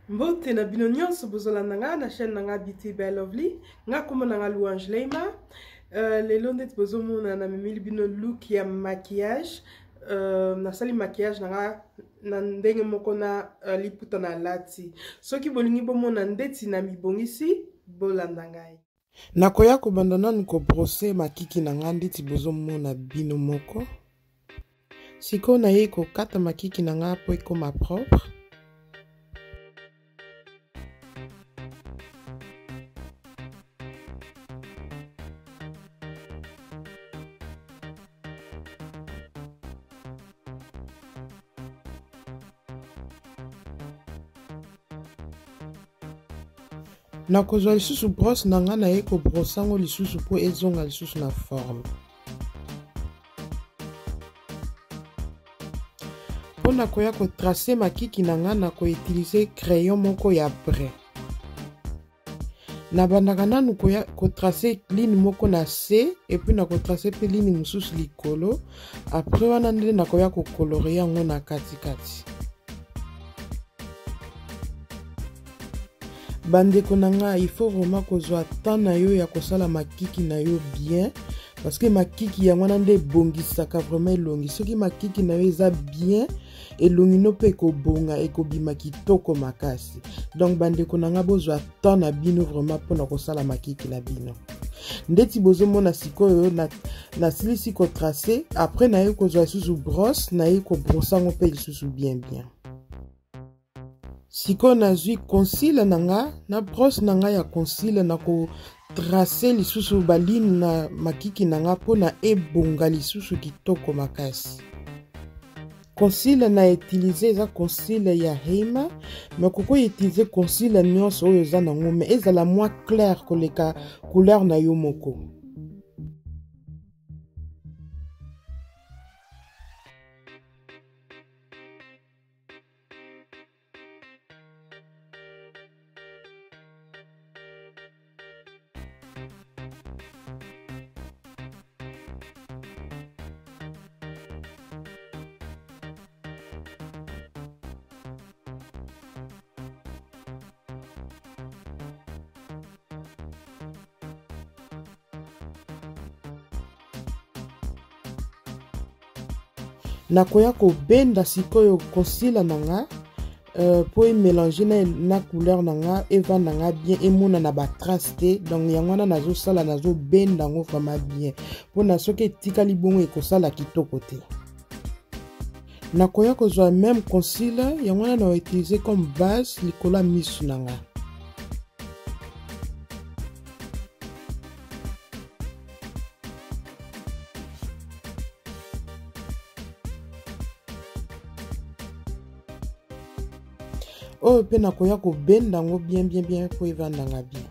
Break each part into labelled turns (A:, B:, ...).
A: Mbote na bino nyonso bozolanda nga na chaîne nanga Beauty by Lovely. Nga kombo nanga Louange Leima. Lelo ndeti bozomona na memeli bino look ya maquillage. Nasali maquillage nanga na ndenge moko na liputa na lati. Soki bolingi bomona ndeti na mibongisi bolanda ngai.
B: Nakoya kobanda nanu ko brosser makiki nanga ndeti bozomona bino moko. Siko na ye ko kata makiki nanga po ekoma propre. Nakozwa lisusu brosse nanga na ye ko brossango lisusu po ezonga lisusu na forme. Po nakoya ko tracer makiki nanga na ko utiliser crayon moko ya brin. Na bandaka nanu ko tracer ligne moko na C et puis na ko tracer pe ligne mususu likolo. Après wana nde nakoya ko colorer yango na kati kati. Bandeko nanga, il faut vraiment kozwa temps na yo ya kosala makiki na yo bien parce que makiki yango na nde bongisaka vraiment elongi. Soki makiki na yo eza bien elongi no pe ekobonga ekobima kitoko makasi. Donc bandeko nanga bozwa temps na bino vraiment pona kosala makiki na bino. Ndeti bozomona sikoyo na silisi ko tracer après na yo kozwa susu brosse na yo ko brossango pe lisusu bien. Siko nazwi concealer nanga na brosse nanga ya concealer na ko tracer lisusu baline na makiki nanga po na ebonga lisusu kitoko makasi. Concealer na utiliser eza concealer ya Hema, mais koko utiliser concealer nyonso oyo eza nango mais ezala moins clair koleka couleur na yo moko. Nakoya ko benda sikoyo concealer nanga po mélanger na couleur nanga eva nanga bien emona na ba trace te donc yango na nazo sala nazo benda ngo vraiment bien po na soki etikali bongo ekosala kitoko te. Nakoya kozwa même concealer yango na utiliser comme base likola misu nanga. Oh, pe nakoya ko benda ngo bien po evanda nga bien.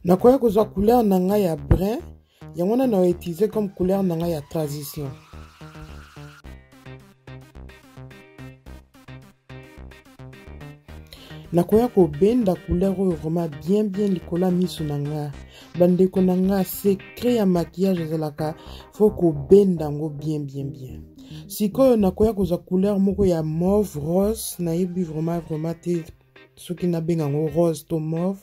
B: Nakoya kozwa couleur nanga ya brin, yango na utiliser comme couleur nanga ya transition. Nakoya ko benda couleur oyo vraiment bien likola misu nanga. Bandeko nanga secret ya maquillage ezalaka faut ko benda ngo bien. Sikoyo nakoya kozwa couleur moko ya mauve rose na yebi vraiment te soki na benga ngo rose to mauve.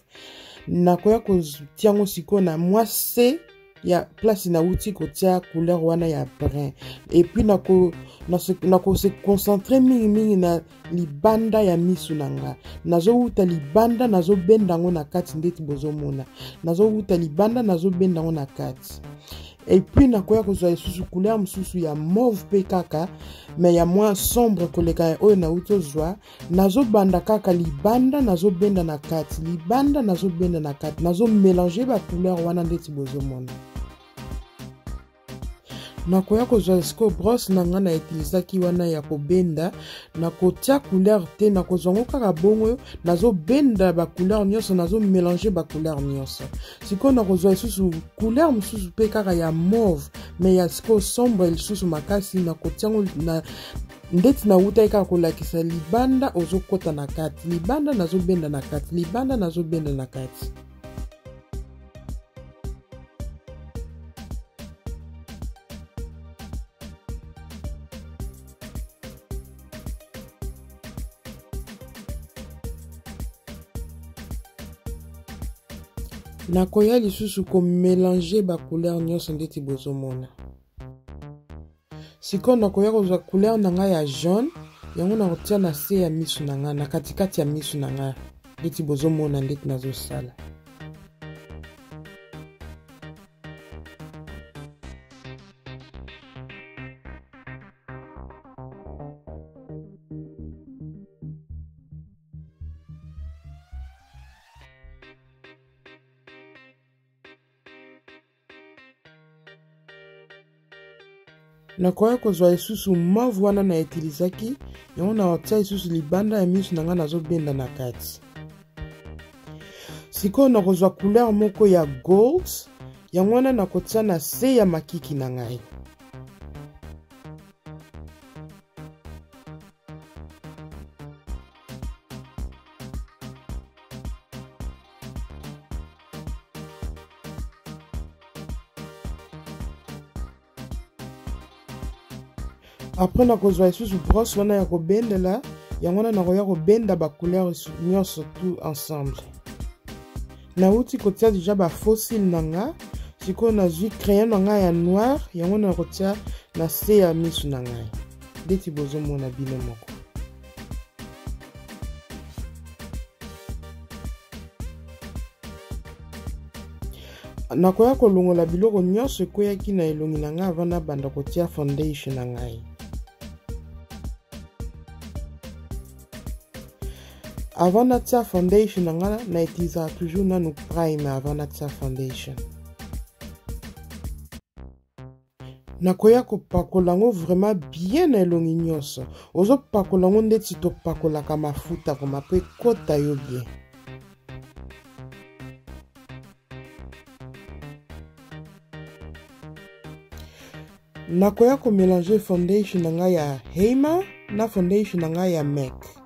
B: Nakoya kotia ngo sikoyo na mwase ya place na uti kotia couleur wana ya brun et puis nako se concentrer mingi na libanda ya misu nanga. Nazo uta libanda nazo benda ngo na kati ndeti bozomona. Nazo uta libanda nazo benda ngo na kati. Et puis nakoya kozwa lisusu couleur mususu ya mauve pe kaka mais ya moins sombre koleka oyo na uto zwa. Nazo banda kaka libanda nazo benda na kati. Libanda nazo benda na kati. Nazo mélanger ba couleur wana ndeti bozomona. nakoya kozwa siko brosse na nga na utilizaki wana ya kobenda nakotia couleur te nakozwa ngo kaka bongo nazobenda ba couleur nyonso nazomélanger ba couleur nyonso siko nakozwa lisusu couleur mosusu mpe kaka ya mauve mais ya siko sombre lisusu makasi nakotia ngo na ndeti nawutai kaka kolakisa libanda ozokota na kati libanda nazobenda na kati libanda nazobenda na kati. nakoya lisusu komélanger ba couleur nyonso ndeti bozomona siko nakoya kozwa couleur na nga ya jaune yango nakotia na se ya misu na nga na katikati ya misu na nga ndeti bozomona ndeti nazosala. nakoya kozwa lisusu mauve wana na utilizaki yango nakotia lisusu libanda ya misu na nga nazobenda na kati sikoyo nakozwa couleur moko ya gold yango wana nakotia na se ya makiki na ngai. Après nakozwa lisusu brosse wana ya kobendela yango wana nakoya kobenda ba couleur nyonso tout ensemble. nauti kotia déjà ba fossile na nga sikoyo nazwi crayon na nga ya noir yango nakotia na se ya misu na ngai ndeti bozomona bino moko. nakoya kolongola biloko nyonso ekoyaki na elongi na nga avant nabanda kotia foundation na ngai. Avant natia foundation na nga na utilizaka toujours nanu primer avant natia foundation. nakoya kopakola ngo vraiment bien na elongi nyonso ozopakola ngo ndeti topakolaka mafuta koma mpe kota yo bien. nakoya komélanger foundation na nga ya Hema na foundation na nga ya MAC.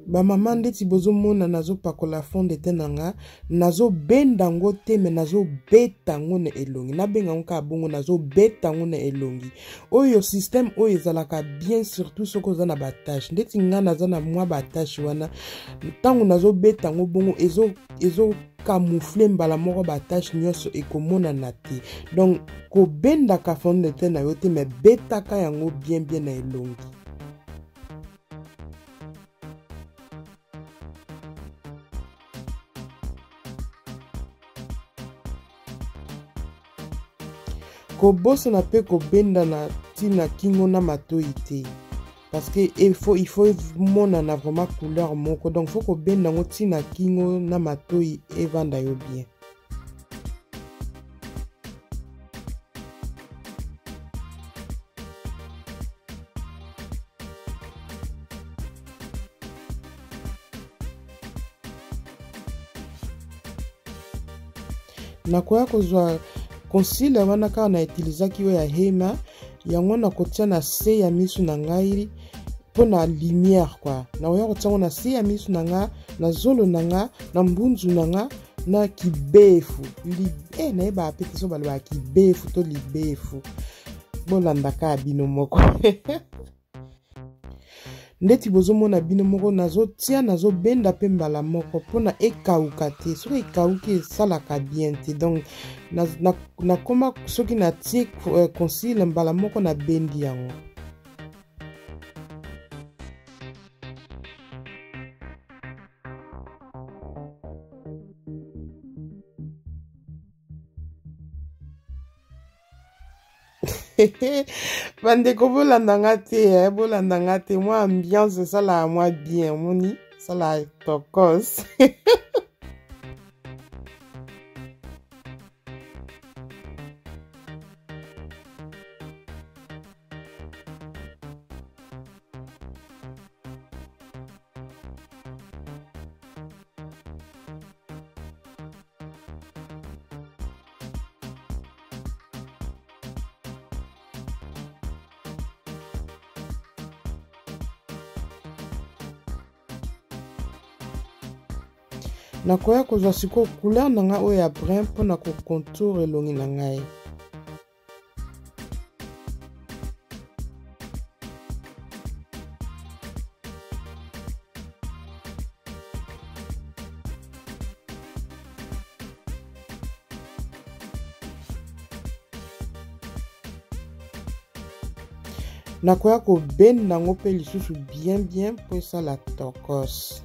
B: bamama ndeti bozomona nazopakola fond de teint na nga nazobenda ngo te me nazobeta ngo na elongi nabenga ngo kaka bongo nazobeta ngo na elongi oyo système oyo ezalaka bien surtout soki oza na batache ndeti nga naza na mwa batache wana ntango nazobeta ngo bongo ezocamoufle mbala moko batache nyonso ekomonana te donc kobendaka fond de teint na yo te me betaka yango bien na elongi. kobosana mpe kobenda na ntina kingo na matoi te parce que il faut monana vraiment couleur moko donc faut kobenda yango ntina kingo na matoi evanda yo bien. nakoya kozwa concealer wana kaka na utilizaki oyo ya Hema yango nakotia na se ya misu na ngai mpo na lumière kwa nakoya kotia ngo na se ya misu na nga na zolo na nga na mbunzu na nga na kibefu nayebaka pe te so balobaka kibefu to libefu bolandaka bino moko ndeti bozomona bino moko nazobenda pe mbala moko mpona ekauka te soki ekauki esalaka bien te donc nakoma soki natie concealer mbala moko nabendi yango. bandeko bolandanga te mwa ambiance esalaka mwa bien moni esalaka tokos nakoya kozwa siko couleur na nga oyo ya brun mpona kocontour elongi na ngai. nakoya kobenda yango mpe lisusu bien mpo esala tokos.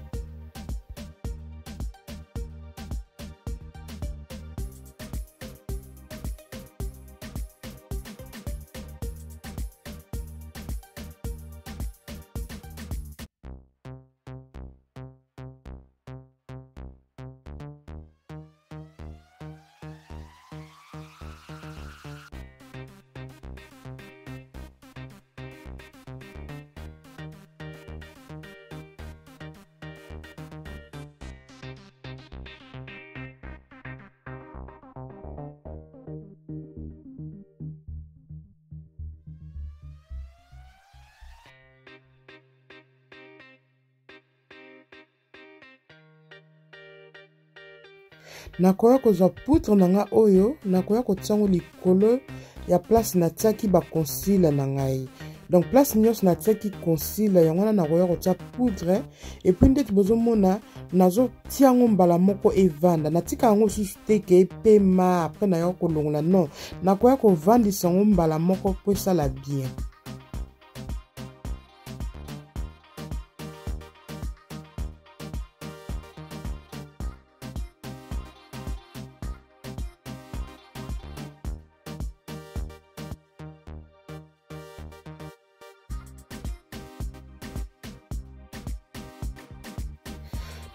B: nakoya kozwa poutre na nga oyo nakoya kotiango likolo ya place natiaki ba concealer na ngai. Donc place nyonso natiaki concealer yango wana nakoya kotia poudre et puis ndeti bozomona nazotia yango mbala moko evanda natika yango susu te ke epema après nayo kolongola non nakoya kovandisa yango mbala moko po esala bien.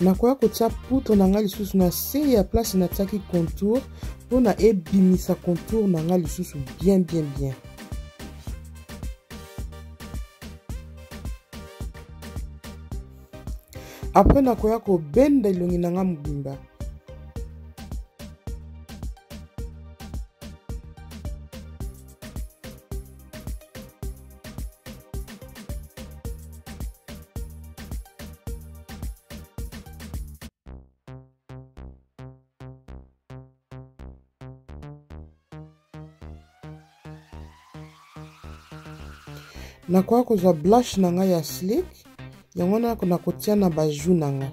B: nakoya kotia poutre na nga lisusu na se ya place natiaki contour mpona ebimisa contour na nga lisusu bien. Après nakoya kobenda elongi na nga mobimba. nakoya kozwa blush na nga ya slick yango nakotia na bajou na nga.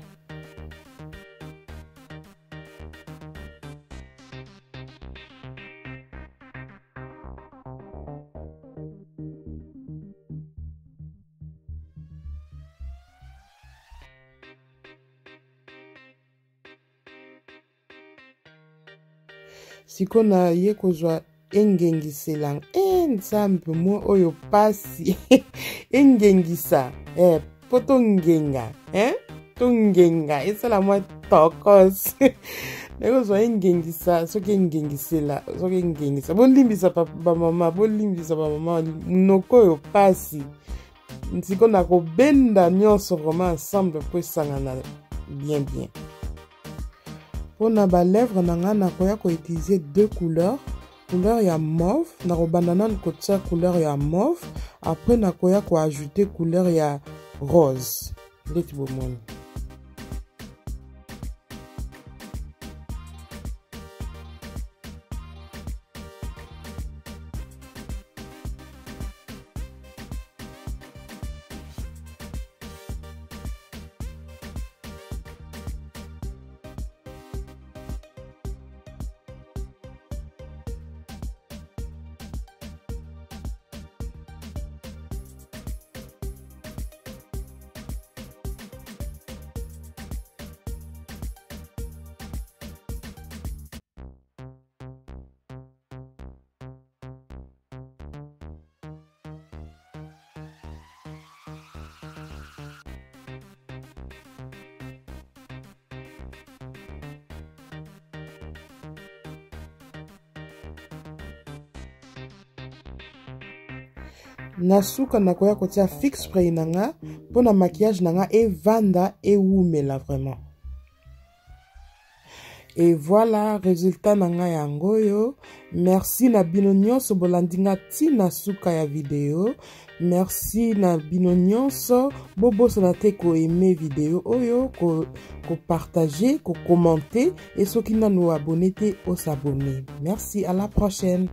B: siko na ye kozwa engengisela nzambe mwa oyo pasi engengisa po tongenga tongenga esala mwa tokos nakozwa engengisa soki engengisela soki engengisa bolimbisa bamama monoko oyo pasi siko nakobenda nyonso vraiment ensemble po esangana bien. Mpona balèvre na nga nakoya koutiliser deux couleurs. Couleur ya mauve, nakobanda nanu kotia couleur ya mauve, après nakoya koajouter couleur ya rose. Ndeti bomoni. Nasuka nakoya kotia fix spray nanga pona maquillage nanga evanda ewumela vraiment. Et voilà, résultat nanga yango yo. Merci na bino nyonso bolandinga tina suka ya video. Merci na bino nyonso boboso na te ko aimer video oyo, ko partager, ko commenter et soki nanu abonné te, s'abonner. Merci, à la prochaine.